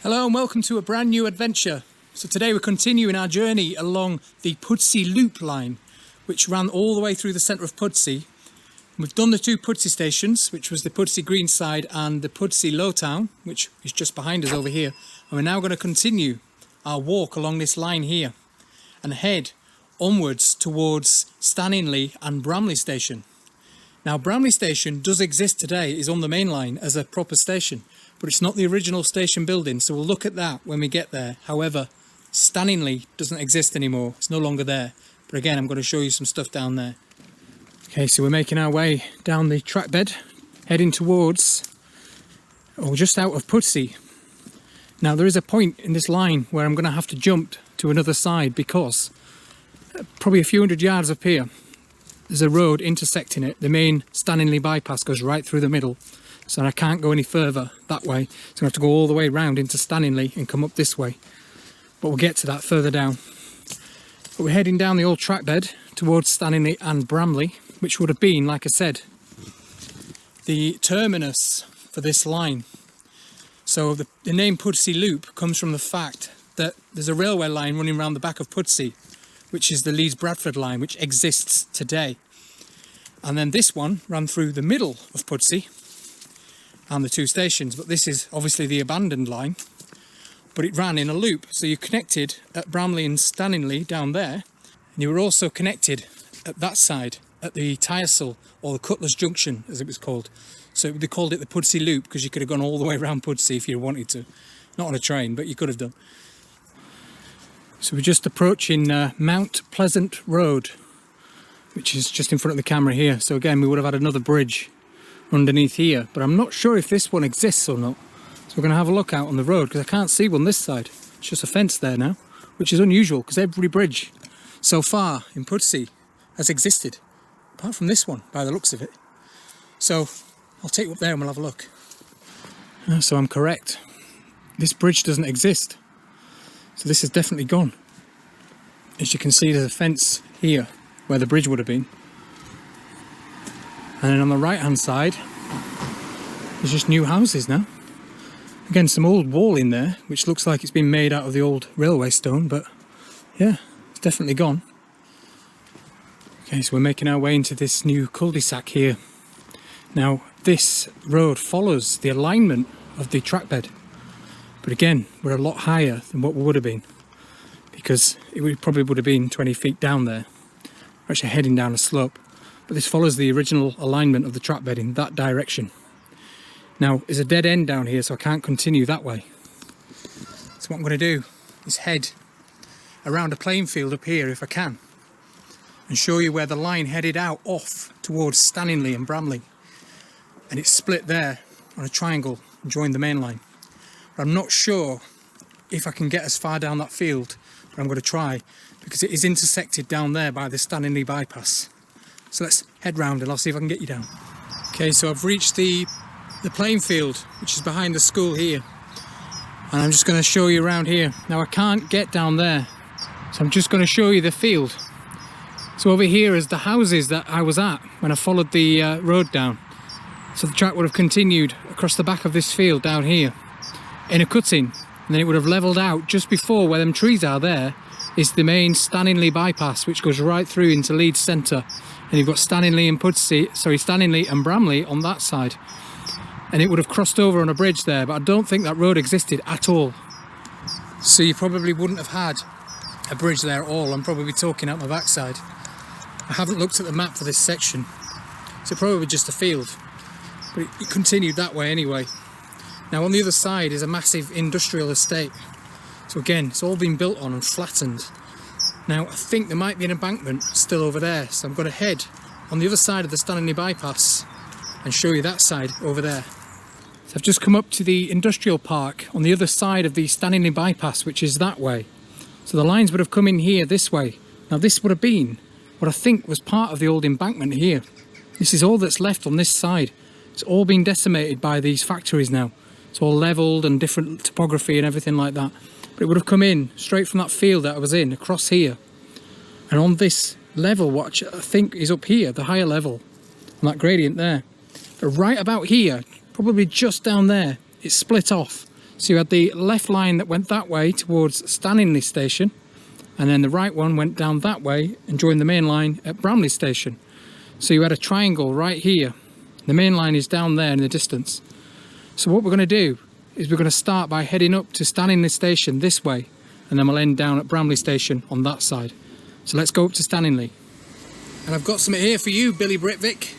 Hello and welcome to a brand new adventure. So today we're continuing our journey along the Pudsey Loop line, which ran all the way through the centre of Pudsey. We've done the two Pudsey stations, which was the Pudsey Greenside and the Pudsey Lowtown, which is just behind us over here. And we're now going to continue our walk along this line here and head onwards towards Stanningley and Bramley Station. Now Bramley Station does exist today, is on the main line as a proper station, but it's not the original station building, so we'll look at that when we get there. However, Stanningley doesn't exist anymore, it's no longer there. But again, I'm going to show you some stuff down there. Okay, so we're making our way down the track bed, heading towards, or just out of Pudsey. Now there is a point in this line where I'm going to have to jump to another side because probably a few hundred yards up here, there's a road intersecting it. The main Stanningley bypass goes right through the middle. So I can't go any further that way. So I have to go all the way round into Stanningley and come up this way. But we'll get to that further down. But we're heading down the old track bed towards Stanningley and Bramley, which would have been, like I said, the terminus for this line. So the name Pudsey Loop comes from the fact that there's a railway line running around the back of Pudsey, which is the Leeds-Bradford line, which exists today. And then this one ran through the middle of Pudsey and the two stations, but this is obviously the abandoned line, but it ran in a loop. So you connected at Bramley and Stanningley down there, and you were also connected at that side at the Tyersall, or the Cutlers Junction as it was called. So they called it the Pudsey Loop because you could have gone all the way around Pudsey if you wanted to. Not on a train, but you could have done. So we're just approaching Mount Pleasant Road, which is just in front of the camera here. So again, we would have had another bridge underneath here, but I'm not sure if this one exists or not. So we're going to have a look out on the road because I can't see one this side. It's just a fence there now, which is unusual because every bridge so far in Pudsey has existed, apart from this one by the looks of it. So I'll take you up there and we'll have a look. So I'm correct. This bridge doesn't exist. So this is definitely gone. As you can see, there's a fence here where the bridge would have been. And then on the right hand side, there's just new houses now. Again, some old wall in there, which looks like it's been made out of the old railway stone, but yeah, it's definitely gone. Okay, so we're making our way into this new cul-de-sac here. Now, this road follows the alignment of the track bed. But again, we're a lot higher than what we would have been, because probably would have been 20 feet down there. We're actually heading down a slope. But this follows the original alignment of the track bed in that direction. Now, there's a dead end down here, so I can't continue that way. So what I'm going to do is head around a playing field up here if I can, and show you where the line headed out off towards Stanningley and Bramley. And it's split there on a triangle and joined the main line. But I'm not sure if I can get as far down that field, but I'm going to try, because it is intersected down there by the Stanningley bypass. So let's head round and I'll see if I can get you down. Okay, so I've reached the playing field, which is behind the school here. And I'm just going to show you around here. Now I can't get down there, so I'm just going to show you the field. So over here is the houses that I was at when I followed the road down. So the track would have continued across the back of this field down here in a cutting. And then it would have levelled out just before where them trees are there is the main Stanningley bypass, which goes right through into Leeds Centre. And you've got Stanningley and Bramley on that side. And it would have crossed over on a bridge there, but I don't think that road existed at all. So you probably wouldn't have had a bridge there at all. I'm probably talking out my backside. I haven't looked at the map for this section. So probably just a field. But it continued that way anyway. Now on the other side is a massive industrial estate. So again, it's all been built on and flattened. Now I think there might be an embankment still over there, so I'm going to head on the other side of the Stanningley bypass and show you that side over there. So I've just come up to the industrial park on the other side of the Stanningley bypass, which is that way. So the lines would have come in here this way. Now this would have been what I think was part of the old embankment here. This is all that's left on this side. It's all been decimated by these factories now. It's all levelled and different topography and everything like that. But it would have come in straight from that field that I was in, across here. And on this level, what I think is up here, the higher level, on that gradient there. But right about here, probably just down there, it's split off. So you had the left line that went that way towards Stanningley Station, and then the right one went down that way and joined the main line at Bramley Station. So you had a triangle right here. The main line is down there in the distance. So what we're going to do is we're going to start by heading up to Stanningley Station this way, and then we'll end down at Bramley Station on that side. So let's go up to Stanningley. And I've got something here for you, Billy Britvic.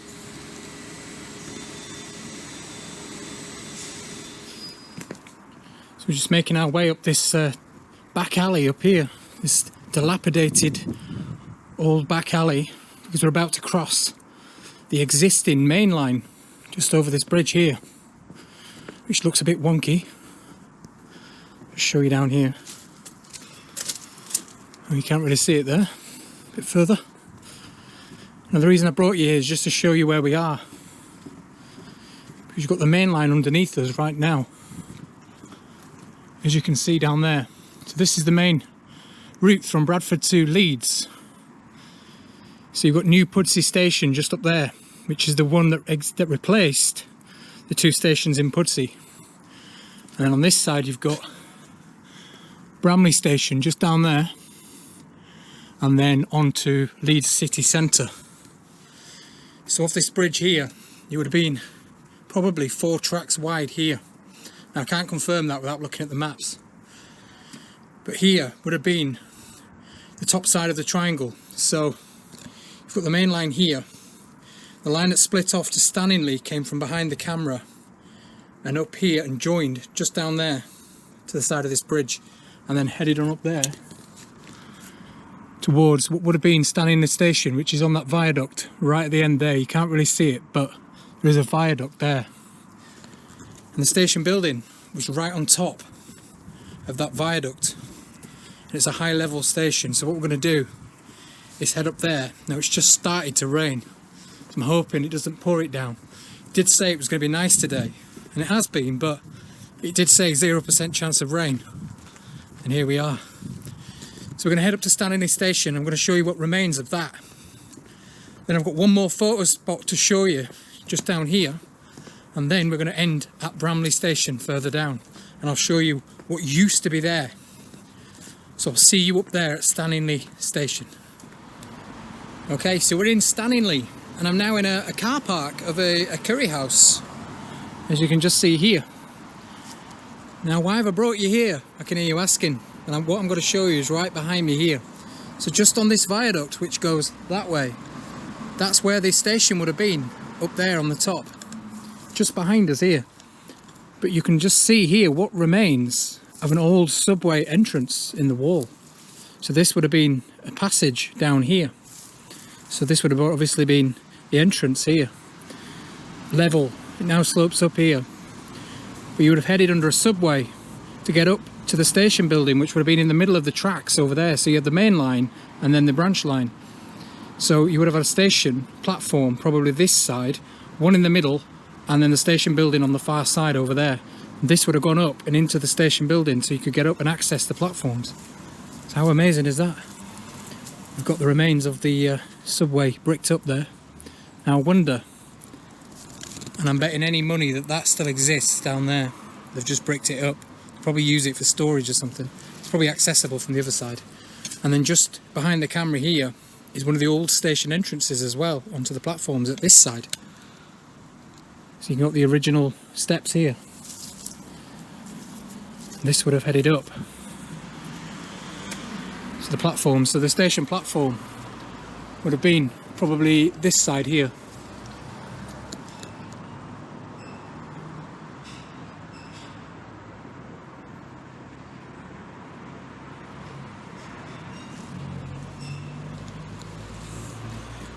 So we're just making our way up this back alley up here. This dilapidated old back alley, because we're about to cross the existing main line just over this bridge here, which looks a bit wonky. I'll show you down here. Oh, you can't really see it there. A bit further. Now the reason I brought you here is just to show you where we are, because you've got the main line underneath us right now, as you can see down there. So this is the main route from Bradford to Leeds. So you've got New Pudsey Station just up there, which is the one that replaced the two stations in Pudsey. And then on this side you've got Bramley Station just down there, and then on to Leeds city centre. So off this bridge here, you would have been probably 4 tracks wide here. Now I can't confirm that without looking at the maps. But here would have been the top side of the triangle. So you've got the main line here. The line that split off to Stanningley came from behind the camera and up here and joined just down there to the side of this bridge, and then headed on up there towards what would have been Stanningley Station, which is on that viaduct right at the end there. You can't really see it, but there is a viaduct there. And the station building was right on top of that viaduct. And it's a high level station, so what we're going to do is head up there. Now it's just started to rain, so I'm hoping it doesn't pour it down. It did say it was going to be nice today, and it has been, but it did say 0% chance of rain. And here we are. So we're going to head up to Stanningley Station. I'm going to show you what remains of that. Then I've got one more photo spot to show you just down here, and then we're going to end at Bramley Station further down, and I'll show you what used to be there. So I'll see you up there at Stanningley Station. Okay, so we're in Stanningley, and I'm now in a car park of a curry house, as you can just see here. Now, why have I brought you here? I can hear you asking. And what I'm going to show you is right behind me here. So just on this viaduct, which goes that way, that's where this station would have been, up there on the top, just behind us here. But you can just see here what remains of an old subway entrance in the wall. So this would have been a passage down here. So this would have obviously been the entrance here. Level, it now slopes up here. But you would have headed under a subway to get up to the station building, which would have been in the middle of the tracks over there. So you had the main line and then the branch line. So you would have had a station platform, probably this side, one in the middle, and then the station building on the far side over there. This would have gone up and into the station building, so you could get up and access the platforms. So how amazing is that? We've got the remains of the subway bricked up there. Now I wonder, and I'm betting any money that still exists down there. They've just bricked it up. Probably use it for storage or something. It's probably accessible from the other side. And then just behind the camera here is one of the old station entrances as well, onto the platforms at this side. So you can got the original steps here. This would have headed up. So the platform, so the station platform would have been probably this side here.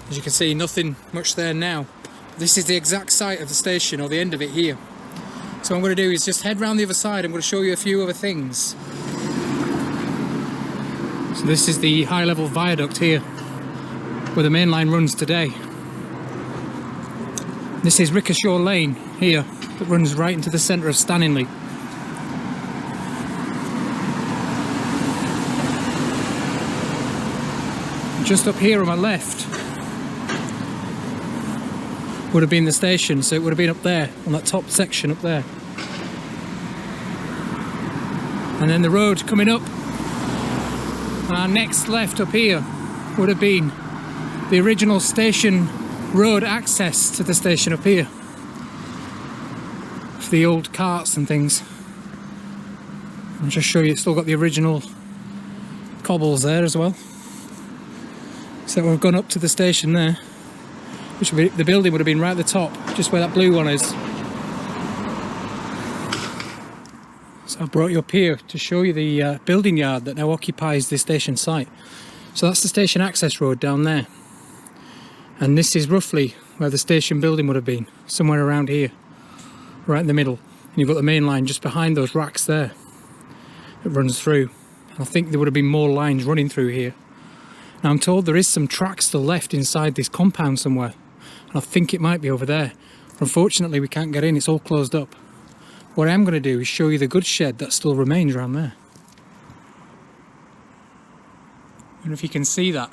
As you can see, nothing much there now. This is the exact site of the station, or the end of it here. So what I'm going to do is just head round the other side. I'm going to show you a few other things. So this is the high level viaduct here, where the main line runs today. This is Rickershaw Lane here, that runs right into the centre of Stanningley. Just up here on my left would have been the station, so it would have been up there, on that top section up there. And then the road coming up, and our next left up here would have been the original station road access to the station up here for the old carts and things. I'll just show you, it's still got the original cobbles there as well. So we've gone up to the station there, which would be, the building would have been right at the top, just where that blue one is. So I brought you up here to show you the building yard that now occupies the station site. So that's the station access road down there. And this is roughly where the station building would have been, somewhere around here, right in the middle. And you've got the main line just behind those racks there that runs through. I think there would have been more lines running through here. Now I'm told there is some tracks still left inside this compound somewhere, and I think it might be over there. Unfortunately we can't get in, it's all closed up. What I am going to do is show you the goods shed that still remains around there. I don't know if you can see that.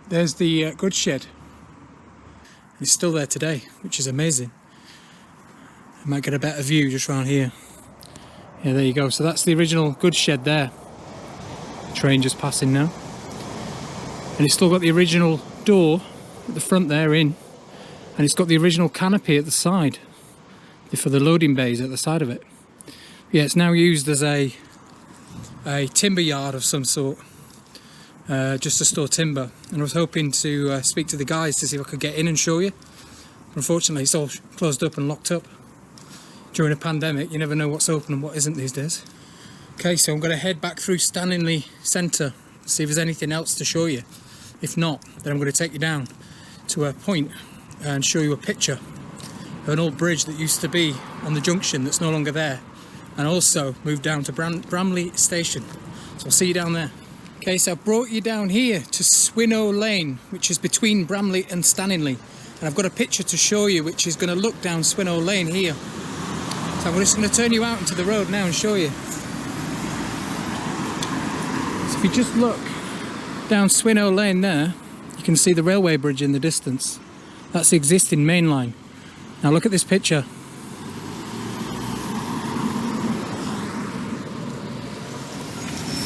There's the goods shed. It's still there today, which is amazing. I might get a better view just around here. Yeah, there you go. So that's the original goods shed there. Train just passing now. And it's still got the original door at the front there in. And it's got the original canopy at the side for the loading bays at the side of it. Yeah, it's now used as a timber yard of some sort. Just to store timber. And I was hoping to speak to the guys to see if I could get in and show you. Unfortunately, it's all closed up and locked up. During a pandemic, you never know what's open and what isn't these days. Okay, so I'm going to head back through Stanley Centre, see if there's anything else to show you. If not, then I'm going to take you down to a point and show you a picture of an old bridge that used to be on the junction that's no longer there, and also moved down to Bramley Station. So I'll see you down there. Okay, so I brought you down here to Swinnow Lane, which is between Bramley and Stanley. And I've got a picture to show you which is going to look down Swinnow Lane here. So I'm just going to turn you out into the road now and show you. So if you just look down Swinnow Lane there, you can see the railway bridge in the distance. That's the existing main line. Now look at this picture.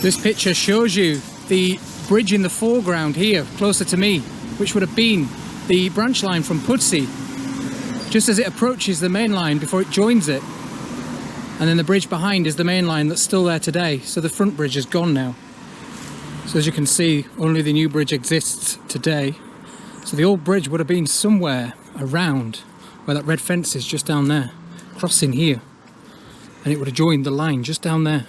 This picture shows you the bridge in the foreground here, closer to me, which would have been the branch line from Pudsey, just as it approaches the main line before it joins it. And then the bridge behind is the main line that's still there today. So the front bridge is gone now. So as you can see, only the new bridge exists today. So the old bridge would have been somewhere around where that red fence is, just down there, crossing here. And it would have joined the line just down there.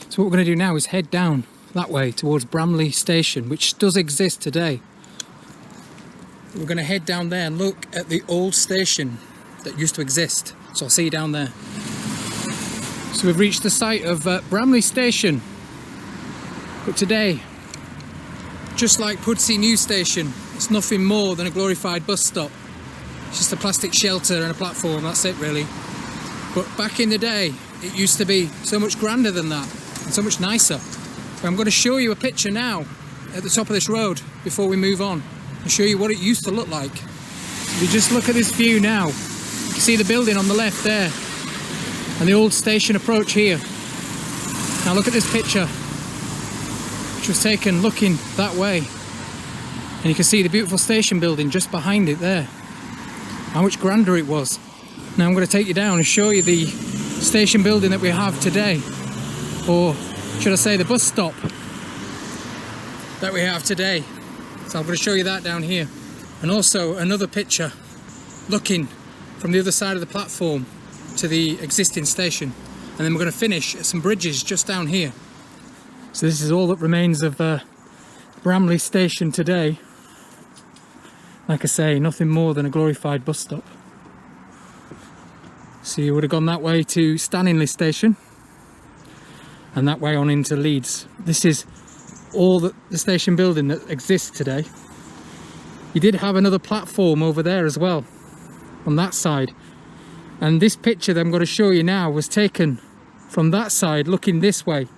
So what we're going to do now is head down that way towards Bramley Station, which does exist today. We're going to head down there and look at the old station that used to exist. So I'll see you down there. So we've reached the site of Bramley Station, but today, just like Pudsey New Station, it's nothing more than a glorified bus stop. It's just a plastic shelter and a platform, that's it really. But back in the day, it used to be so much grander than that, and so much nicer. But I'm going to show you a picture now at the top of this road before we move on, and show you what it used to look like. If you just look at this view now, you can see the building on the left there, and the old station approach here. Now look at this picture, which was taken looking that way. And you can see the beautiful station building just behind it there. How much grander it was. Now I'm going to take you down and show you the station building that we have today. Or should I say the bus stop that we have today. So I'm going to show you that down here. And also another picture looking from the other side of the platform to the existing station. And then we're going to finish at some bridges just down here. So this is all that remains of Bramley Station today. Like I say, nothing more than a glorified bus stop. So you would have gone that way to Stanley Station and that way on into Leeds. This is all the station building that exists today. You did have another platform over there as well on that side. And this picture that I'm going to show you now was taken from that side, looking this way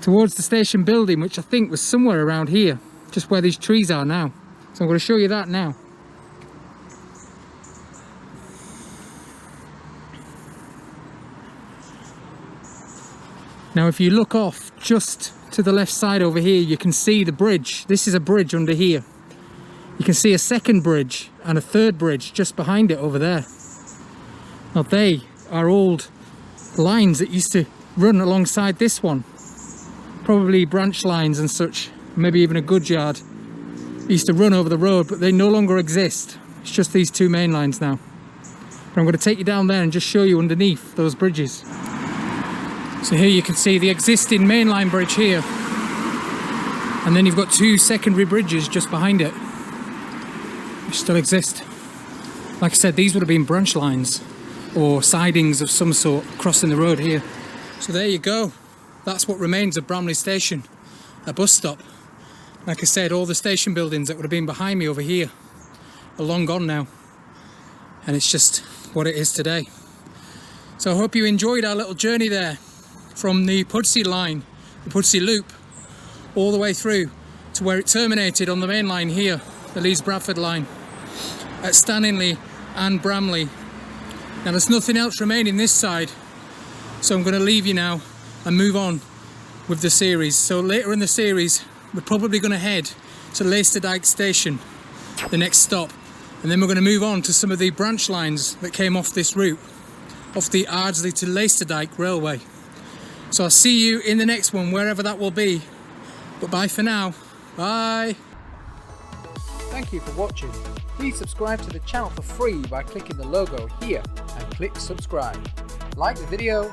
towards the station building, which I think was somewhere around here, just where these trees are now. So I'm going to show you that now. Now if you look off just to the left side over here, you can see the bridge. This is a bridge under here. You can see a second bridge and a third bridge just behind it over there. Now they are old lines that used to run alongside this one. Probably branch lines and such, maybe even a goods yard. They used to run over the road, but they no longer exist. It's just these two main lines now. But I'm going to take you down there and just show you underneath those bridges. So here you can see the existing mainline bridge here. And then you've got two secondary bridges just behind it, which still exist. Like I said, these would have been branch lines or sidings of some sort crossing the road here. So there you go. That's what remains of Bramley Station, a bus stop. Like I said, all the station buildings that would have been behind me over here are long gone now. And it's just what it is today. So I hope you enjoyed our little journey there from the Pudsey line, the Pudsey Loop, all the way through to where it terminated on the main line here, the Leeds Bradford line, at Stanningley and Bramley. Now there's nothing else remaining this side, so I'm going to leave you now and move on with the series. So later in the series, we're probably going to head to Leicesterdijk Station, the next stop, and then we're going to move on to some of the branch lines that came off this route, off the Ardsley to Leicesterdijk Railway. So I'll see you in the next one, wherever that will be. But bye for now. Bye. Thank you for watching. Please subscribe to the channel for free by clicking the logo here and click subscribe. Like the video,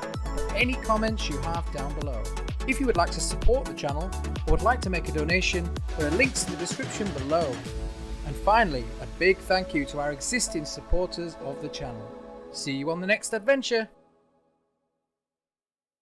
any comments you have down below. If you would like to support the channel or would like to make a donation, there are links in the description below. And finally, a big thank you to our existing supporters of the channel. See you on the next adventure.